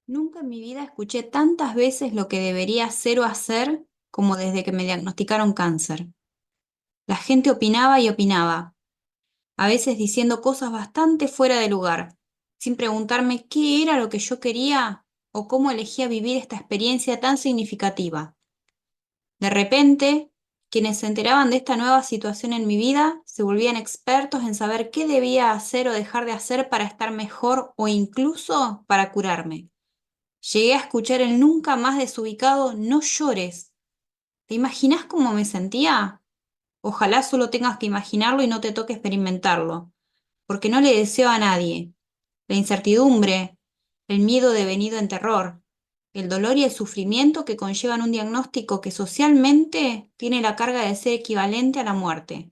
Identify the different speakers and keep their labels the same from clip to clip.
Speaker 1: Nunca en mi vida escuché tantas veces lo que debería hacer o hacer como desde que me diagnosticaron cáncer. La gente opinaba y opinaba, a veces diciendo cosas bastante fuera de lugar, sin preguntarme qué era lo que yo quería o cómo elegía vivir esta experiencia tan significativa. De repente, quienes se enteraban de esta nueva situación en mi vida se volvían expertos en saber qué debía hacer o dejar de hacer para estar mejor o incluso para curarme. Llegué a escuchar el nunca más desubicado "no llores". ¿Te imaginas cómo me sentía? Ojalá solo tengas que imaginarlo y no te toque experimentarlo, porque no le deseo a nadie. La incertidumbre, el miedo devenido en terror, el dolor y el sufrimiento que conllevan un diagnóstico que socialmente tiene la carga de ser equivalente a la muerte.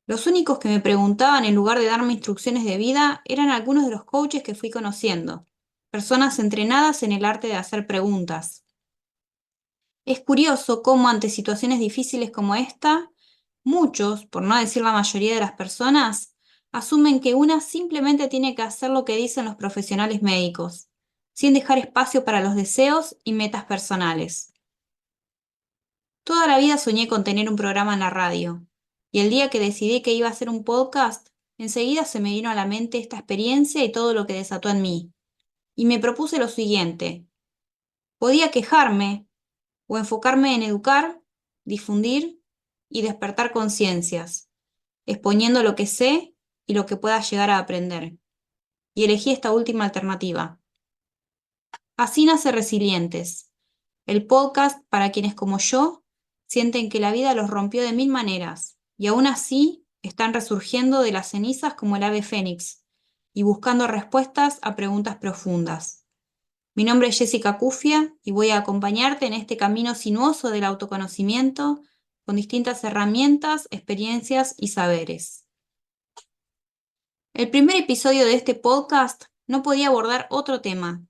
Speaker 1: Los únicos que me preguntaban en lugar de darme instrucciones de vida eran algunos de los coaches que fui conociendo, personas entrenadas en el arte de hacer preguntas. Es curioso cómo ante situaciones difíciles como esta, muchos, por no decir la mayoría de las personas, asumen que una simplemente tiene que hacer lo que dicen los profesionales médicos, sin dejar espacio para los deseos y metas personales. Toda la vida soñé con tener un programa en la radio, y el día que decidí que iba a hacer un podcast, enseguida se me vino a la mente esta experiencia y todo lo que desató en mí, y me propuse lo siguiente: podía quejarme, o enfocarme en educar, difundir y despertar conciencias, exponiendo lo que sé y lo que pueda llegar a aprender. Y elegí esta última alternativa. Así nace Resilientes, el podcast para quienes como yo sienten que la vida los rompió de mil maneras y aún así están resurgiendo de las cenizas como el ave fénix y buscando respuestas a preguntas profundas. Mi nombre es Jessica Cufia y voy a acompañarte en este camino sinuoso del autoconocimiento con distintas herramientas, experiencias y saberes. El primer episodio de este podcast no podía abordar otro tema: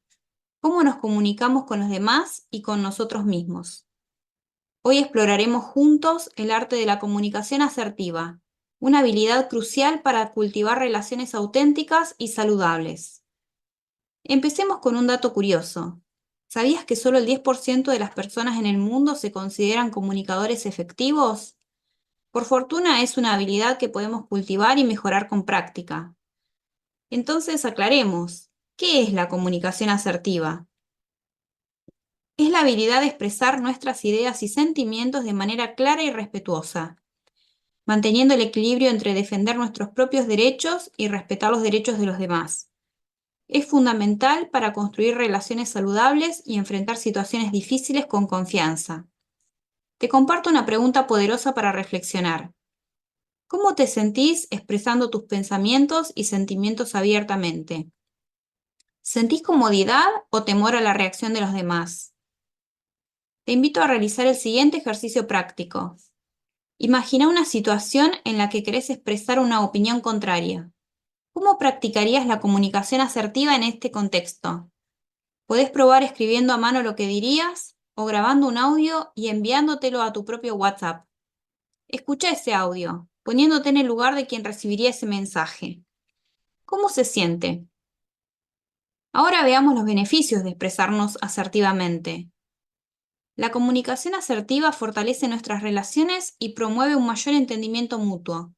Speaker 1: cómo nos comunicamos con los demás y con nosotros mismos. Hoy exploraremos juntos el arte de la comunicación asertiva, una habilidad crucial para cultivar relaciones auténticas y saludables. Empecemos con un dato curioso. ¿Sabías que solo el 10% de las personas en el mundo se consideran comunicadores efectivos? Por fortuna es una habilidad que podemos cultivar y mejorar con práctica. Entonces aclaremos, ¿qué es la comunicación asertiva? Es la habilidad de expresar nuestras ideas y sentimientos de manera clara y respetuosa, manteniendo el equilibrio entre defender nuestros propios derechos y respetar los derechos de los demás. Es fundamental para construir relaciones saludables y enfrentar situaciones difíciles con confianza. Te comparto una pregunta poderosa para reflexionar. ¿Cómo te sentís expresando tus pensamientos y sentimientos abiertamente? ¿Sentís comodidad o temor a la reacción de los demás? Te invito a realizar el siguiente ejercicio práctico. Imagina una situación en la que querés expresar una opinión contraria. ¿Cómo practicarías la comunicación asertiva en este contexto? Podés probar escribiendo a mano lo que dirías o grabando un audio y enviándotelo a tu propio WhatsApp. Escucha ese audio, poniéndote en el lugar de quien recibiría ese mensaje. ¿Cómo se siente? Ahora veamos los beneficios de expresarnos asertivamente. La comunicación asertiva fortalece nuestras relaciones y promueve un mayor entendimiento mutuo.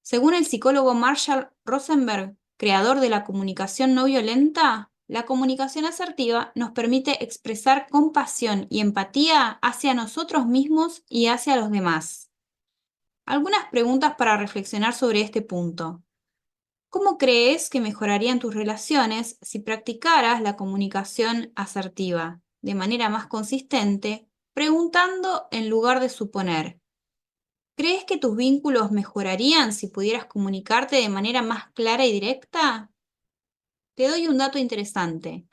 Speaker 1: Según el psicólogo Marshall Rosenberg, creador de la comunicación no violenta, la comunicación asertiva nos permite expresar compasión y empatía hacia nosotros mismos y hacia los demás. Algunas preguntas para reflexionar sobre este punto. ¿Cómo crees que mejorarían tus relaciones si practicaras la comunicación asertiva de manera más consistente, preguntando en lugar de suponer? ¿Crees que tus vínculos mejorarían si pudieras comunicarte de manera más clara y directa? Te doy un dato interesante.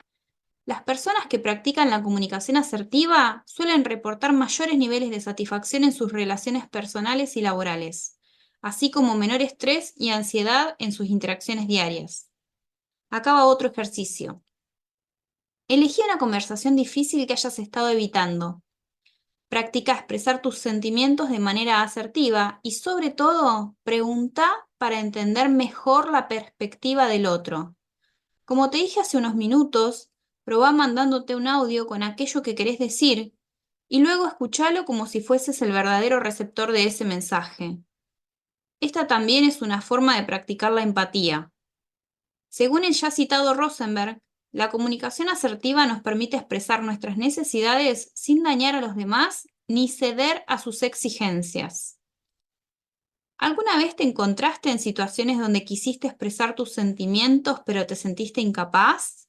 Speaker 1: Las personas que practican la comunicación asertiva suelen reportar mayores niveles de satisfacción en sus relaciones personales y laborales, así como menor estrés y ansiedad en sus interacciones diarias. Acá va otro ejercicio. Elegí una conversación difícil que hayas estado evitando. Practica expresar tus sentimientos de manera asertiva y, sobre todo, pregunta para entender mejor la perspectiva del otro. Como te dije hace unos minutos, Probá mandándote un audio con aquello que querés decir y luego escuchalo como si fueses el verdadero receptor de ese mensaje. Esta también es una forma de practicar la empatía. Según el ya citado Rosenberg, la comunicación asertiva nos permite expresar nuestras necesidades sin dañar a los demás ni ceder a sus exigencias. ¿Alguna vez te encontraste en situaciones donde quisiste expresar tus sentimientos pero te sentiste incapaz?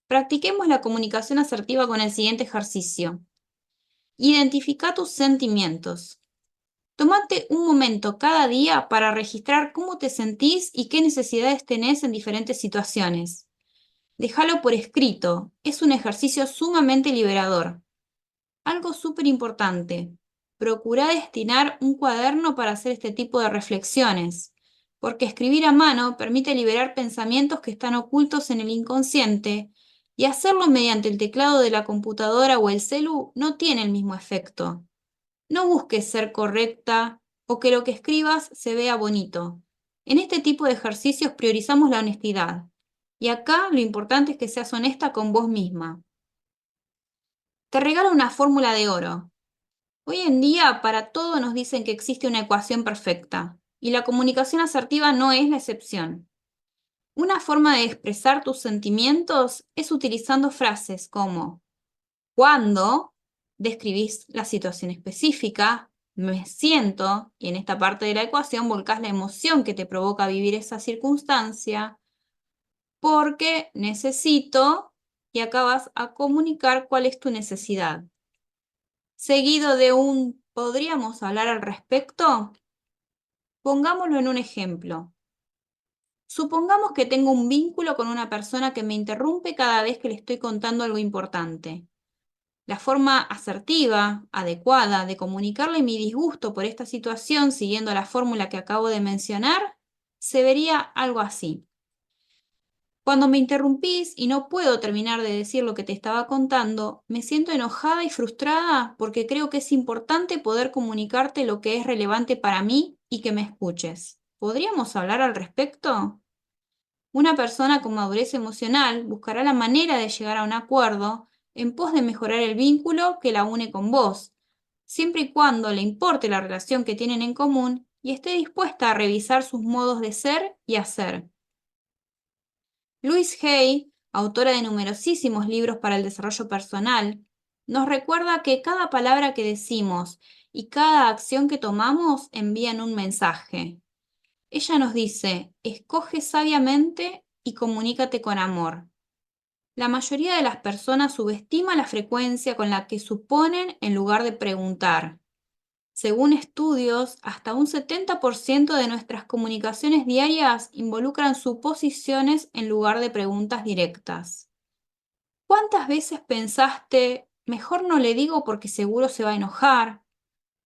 Speaker 1: Practiquemos la comunicación asertiva con el siguiente ejercicio. Identifica tus sentimientos. Tómate un momento cada día para registrar cómo te sentís y qué necesidades tenés en diferentes situaciones. Déjalo por escrito, es un ejercicio sumamente liberador. Algo súper importante, procura destinar un cuaderno para hacer este tipo de reflexiones, porque escribir a mano permite liberar pensamientos que están ocultos en el inconsciente y hacerlo mediante el teclado de la computadora o el celu no tiene el mismo efecto. No busques ser correcta o que lo que escribas se vea bonito. En este tipo de ejercicios priorizamos la honestidad. Y acá lo importante es que seas honesta con vos misma. Te regalo una fórmula de oro. Hoy en día para todo nos dicen que existe una ecuación perfecta, y la comunicación asertiva no es la excepción. Una forma de expresar tus sentimientos es utilizando frases como cuando describís la situación específica, me siento, y en esta parte de la ecuación volcás la emoción que te provoca vivir esa circunstancia, porque necesito, y acá vas a comunicar cuál es tu necesidad. Seguido de un ¿podríamos hablar al respecto? Pongámoslo en un ejemplo. Supongamos que tengo un vínculo con una persona que me interrumpe cada vez que le estoy contando algo importante. La forma asertiva, adecuada de comunicarle mi disgusto por esta situación siguiendo la fórmula que acabo de mencionar, se vería algo así. Cuando me interrumpís y no puedo terminar de decir lo que te estaba contando, me siento enojada y frustrada porque creo que es importante poder comunicarte lo que es relevante para mí y que me escuches. ¿Podríamos hablar al respecto? Una persona con madurez emocional buscará la manera de llegar a un acuerdo en pos de mejorar el vínculo que la une con vos, siempre y cuando le importe la relación que tienen en común y esté dispuesta a revisar sus modos de ser y hacer. Louise Hay, autora de numerosísimos libros para el desarrollo personal, nos recuerda que cada palabra que decimos y cada acción que tomamos envían un mensaje. Ella nos dice, escoge sabiamente y comunícate con amor. La mayoría de las personas subestima la frecuencia con la que suponen en lugar de preguntar. Según estudios, hasta un 70% de nuestras comunicaciones diarias involucran suposiciones en lugar de preguntas directas. ¿Cuántas veces pensaste, mejor no le digo porque seguro se va a enojar?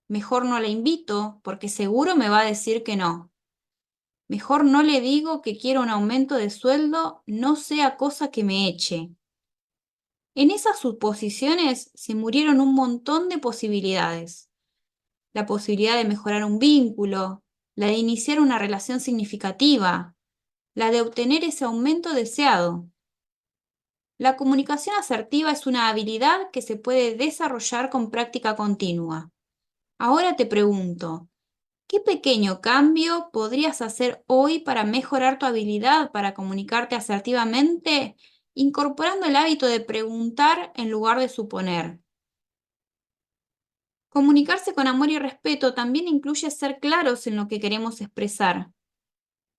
Speaker 1: Mejor no le invito porque seguro me va a decir que no. Mejor no le digo que quiero un aumento de sueldo, no sea cosa que me eche. En esas suposiciones se murieron un montón de posibilidades. La posibilidad de mejorar un vínculo, la de iniciar una relación significativa, la de obtener ese aumento deseado. La comunicación asertiva es una habilidad que se puede desarrollar con práctica continua. Ahora te pregunto, ¿qué pequeño cambio podrías hacer hoy para mejorar tu habilidad para comunicarte asertivamente, incorporando el hábito de preguntar en lugar de suponer? Comunicarse con amor y respeto también incluye ser claros en lo que queremos expresar.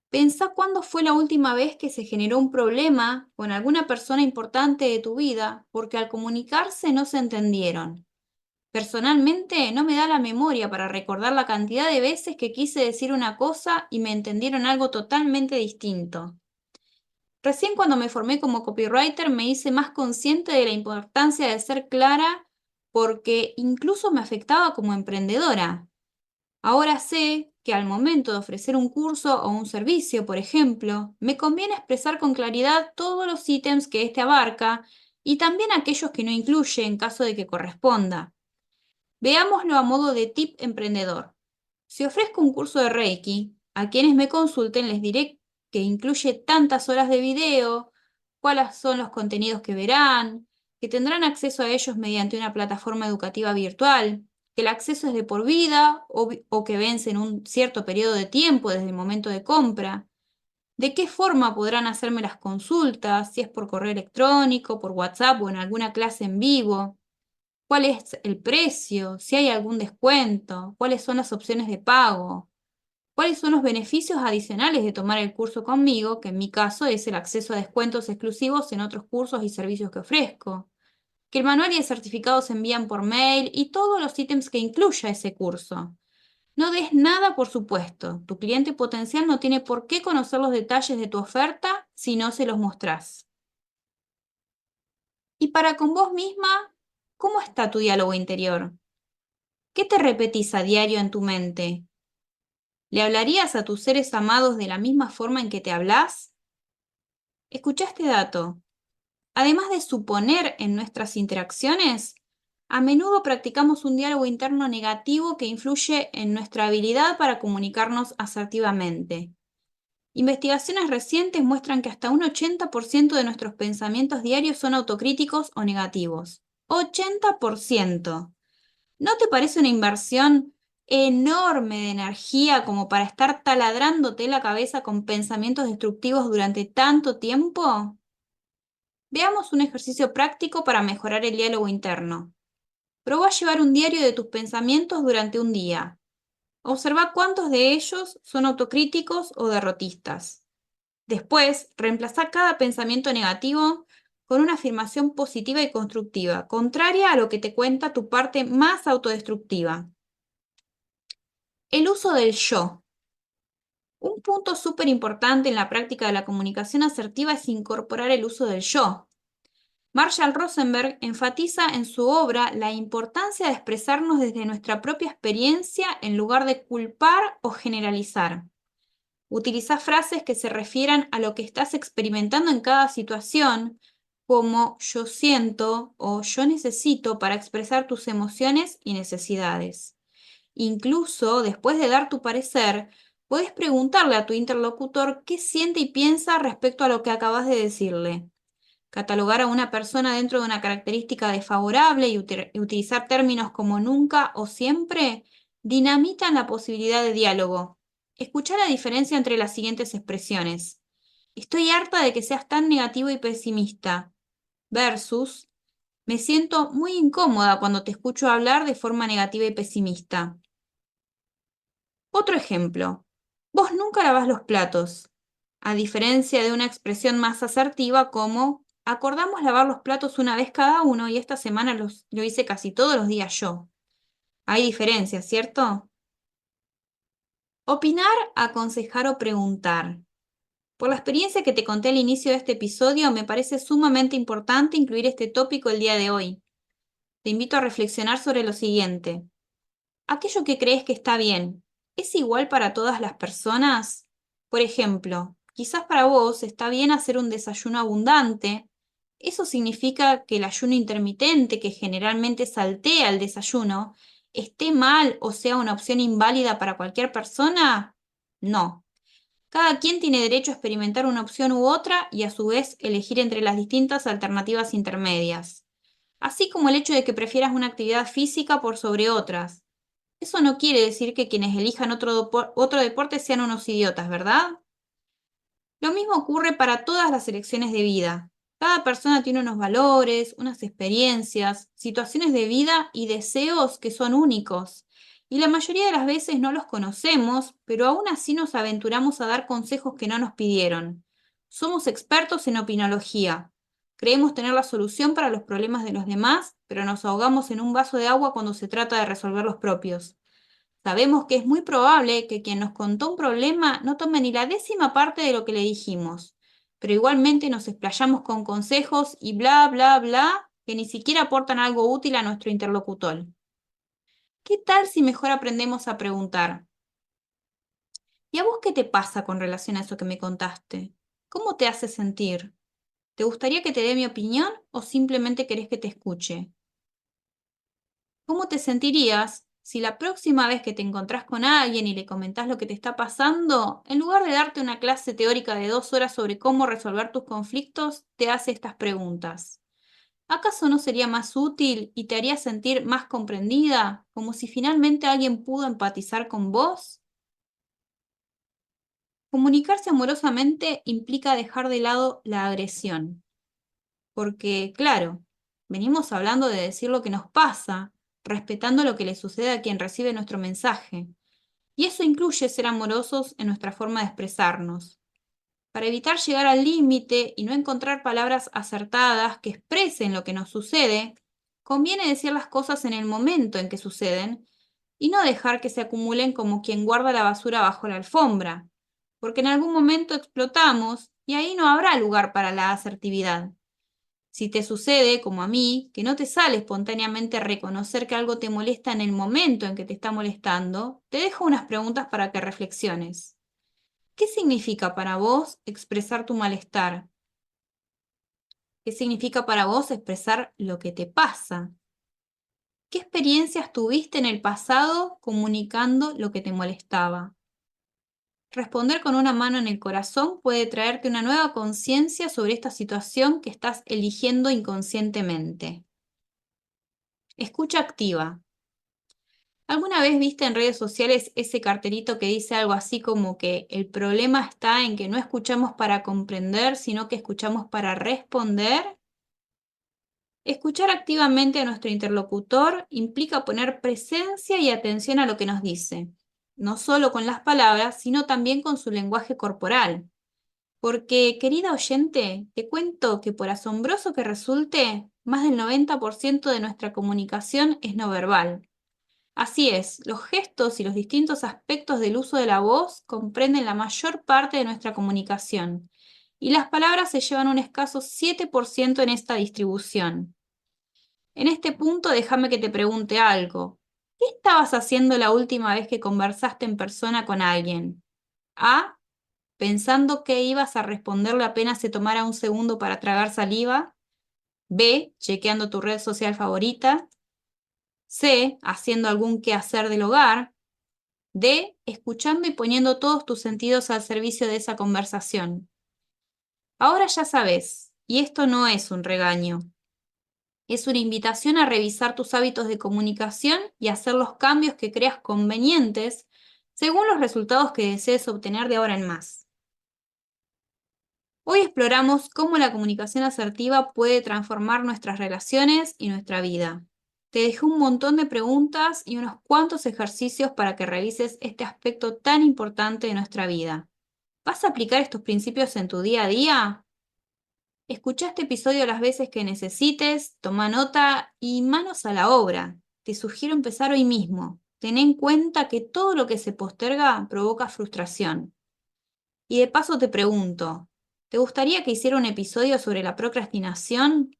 Speaker 1: Pensá cuándo fue la última vez que se generó un problema con alguna persona importante de tu vida porque al comunicarse no se entendieron. Personalmente no me da la memoria para recordar la cantidad de veces que quise decir una cosa y me entendieron algo totalmente distinto. Recién cuando me formé como copywriter me hice más consciente de la importancia de ser clara porque incluso me afectaba como emprendedora. Ahora sé que al momento de ofrecer un curso o un servicio, por ejemplo, me conviene expresar con claridad todos los ítems que éste abarca y también aquellos que no incluye en caso de que corresponda. Veámoslo a modo de tip emprendedor. Si ofrezco un curso de Reiki, a quienes me consulten les diré que incluye tantas horas de video, cuáles son los contenidos que verán, que tendrán acceso a ellos mediante una plataforma educativa virtual, que el acceso es de por vida o que vence en un cierto periodo de tiempo desde el momento de compra, de qué forma podrán hacerme las consultas, si es por correo electrónico, por WhatsApp o en alguna clase en vivo, cuál es el precio, si hay algún descuento, cuáles son las opciones de pago. ¿Cuáles son los beneficios adicionales de tomar el curso conmigo, que en mi caso es el acceso a descuentos exclusivos en otros cursos y servicios que ofrezco? Que el manual y el certificado se envían por mail y todos los ítems que incluya ese curso. No des nada por supuesto. Tu cliente potencial no tiene por qué conocer los detalles de tu oferta si no se los mostrás. Y para con vos misma, ¿cómo está tu diálogo interior? ¿Qué te repetís a diario en tu mente? ¿Le hablarías a tus seres amados de la misma forma en que te hablas? Escucha este dato. Además de suponer en nuestras interacciones, a menudo practicamos un diálogo interno negativo que influye en nuestra habilidad para comunicarnos asertivamente. Investigaciones recientes muestran que hasta un 80% de nuestros pensamientos diarios son autocríticos o negativos. 80%. ¿No te parece una inversión enorme de energía como para estar taladrándote la cabeza con pensamientos destructivos durante tanto tiempo? Veamos un ejercicio práctico para mejorar el diálogo interno. Probá a llevar un diario de tus pensamientos durante un día. Observa cuántos de ellos son autocríticos o derrotistas. Después, reemplazá cada pensamiento negativo con una afirmación positiva y constructiva, contraria a lo que te cuenta tu parte más autodestructiva. El uso del yo. Un punto súper importante en la práctica de la comunicación asertiva es incorporar el uso del yo. Marshall Rosenberg enfatiza en su obra la importancia de expresarnos desde nuestra propia experiencia en lugar de culpar o generalizar. Utiliza frases que se refieran a lo que estás experimentando en cada situación, como yo siento o yo necesito para expresar tus emociones y necesidades. Incluso después de dar tu parecer, puedes preguntarle a tu interlocutor qué siente y piensa respecto a lo que acabas de decirle. Catalogar a una persona dentro de una característica desfavorable y utilizar términos como nunca o siempre dinamitan la posibilidad de diálogo. Escucha la diferencia entre las siguientes expresiones. Estoy harta de que seas tan negativo y pesimista. Versus, me siento muy incómoda cuando te escucho hablar de forma negativa y pesimista. Otro ejemplo. Vos nunca lavás los platos, a diferencia de una expresión más asertiva como acordamos lavar los platos una vez cada uno y esta semana lo hice casi todos los días yo. Hay diferencias, ¿cierto? Opinar, aconsejar o preguntar. Por la experiencia que te conté al inicio de este episodio, me parece sumamente importante incluir este tópico el día de hoy. Te invito a reflexionar sobre lo siguiente. ¿Aquello que crees que está bien es igual para todas las personas? Por ejemplo, quizás para vos está bien hacer un desayuno abundante. ¿Eso significa que el ayuno intermitente, que generalmente saltea el desayuno, esté mal o sea una opción inválida para cualquier persona? No. Cada quien tiene derecho a experimentar una opción u otra y a su vez elegir entre las distintas alternativas intermedias. Así como el hecho de que prefieras una actividad física por sobre otras. Eso no quiere decir que quienes elijan otro deporte sean unos idiotas, ¿verdad? Lo mismo ocurre para todas las elecciones de vida. Cada persona tiene unos valores, unas experiencias, situaciones de vida y deseos que son únicos. Y la mayoría de las veces no los conocemos, pero aún así nos aventuramos a dar consejos que no nos pidieron. Somos expertos en opinología. Creemos tener la solución para los problemas de los demás, pero nos ahogamos en un vaso de agua cuando se trata de resolver los propios. Sabemos que es muy probable que quien nos contó un problema no tome ni la décima parte de lo que le dijimos, pero igualmente nos explayamos con consejos y bla, bla, bla, que ni siquiera aportan algo útil a nuestro interlocutor. ¿Qué tal si mejor aprendemos a preguntar? ¿Y a vos qué te pasa con relación a eso que me contaste? ¿Cómo te hace sentir? ¿Te gustaría que te dé mi opinión o simplemente querés que te escuche? ¿Cómo te sentirías si la próxima vez que te encontrás con alguien y le comentás lo que te está pasando, en lugar de darte una clase teórica de 2 horas sobre cómo resolver tus conflictos, te hace estas preguntas. ¿Acaso no sería más útil y te haría sentir más comprendida, como si finalmente alguien pudo empatizar con vos? Comunicarse amorosamente implica dejar de lado la agresión, porque, claro, venimos hablando de decir lo que nos pasa, respetando lo que le sucede a quien recibe nuestro mensaje, y eso incluye ser amorosos en nuestra forma de expresarnos. Para evitar llegar al límite y no encontrar palabras acertadas que expresen lo que nos sucede, conviene decir las cosas en el momento en que suceden y no dejar que se acumulen como quien guarda la basura bajo la alfombra, porque en algún momento explotamos y ahí no habrá lugar para la asertividad. Si te sucede, como a mí, que no te sale espontáneamente reconocer que algo te molesta en el momento en que te está molestando, te dejo unas preguntas para que reflexiones. ¿Qué significa para vos expresar tu malestar? ¿Qué significa para vos expresar lo que te pasa? ¿Qué experiencias tuviste en el pasado comunicando lo que te molestaba? Responder con una mano en el corazón puede traerte una nueva conciencia sobre esta situación que estás eligiendo inconscientemente. Escucha activa. ¿Alguna vez viste en redes sociales ese cartelito que dice algo así como que el problema está en que no escuchamos para comprender, sino que escuchamos para responder? Escuchar activamente a nuestro interlocutor implica poner presencia y atención a lo que nos dice, no solo con las palabras, sino también con su lenguaje corporal. Porque, querida oyente, te cuento que por asombroso que resulte, más del 90% de nuestra comunicación es no verbal. Así es, los gestos y los distintos aspectos del uso de la voz comprenden la mayor parte de nuestra comunicación, y las palabras se llevan un escaso 7% en esta distribución. En este punto, déjame que te pregunte algo. ¿Qué estabas haciendo la última vez que conversaste en persona con alguien? A. Pensando que ibas a responderle apenas se tomara un segundo para tragar saliva. B. Chequeando tu red social favorita. C. Haciendo algún quehacer del hogar. D. Escuchando y poniendo todos tus sentidos al servicio de esa conversación. Ahora ya sabes, y esto no es un regaño. Es una invitación a revisar tus hábitos de comunicación y hacer los cambios que creas convenientes según los resultados que desees obtener de ahora en más. Hoy exploramos cómo la comunicación asertiva puede transformar nuestras relaciones y nuestra vida. Te dejé un montón de preguntas y unos cuantos ejercicios para que revises este aspecto tan importante de nuestra vida. ¿Vas a aplicar estos principios en tu día a día? Escucha este episodio las veces que necesites, toma nota y manos a la obra. Te sugiero empezar hoy mismo. Ten en cuenta que todo lo que se posterga provoca frustración. Y de paso te pregunto, ¿te gustaría que hiciera un episodio sobre la procrastinación?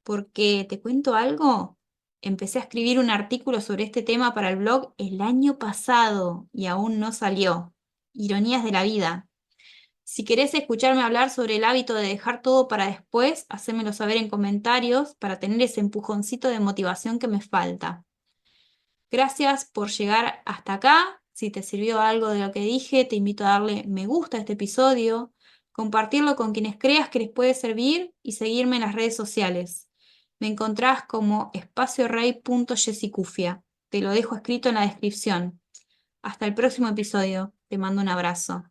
Speaker 1: Porque, ¿te cuento algo? Empecé a escribir un artículo sobre este tema para el blog el año pasado y aún no salió. Ironías de la vida. Si querés escucharme hablar sobre el hábito de dejar todo para después, hacémelo saber en comentarios para tener ese empujoncito de motivación que me falta. Gracias por llegar hasta acá. Si te sirvió algo de lo que dije, te invito a darle me gusta a este episodio, compartirlo con quienes creas que les puede servir y seguirme en las redes sociales. Me encontrás como espacioRey.jessicufia. Te lo dejo escrito en la descripción. Hasta el próximo episodio. Te mando un abrazo.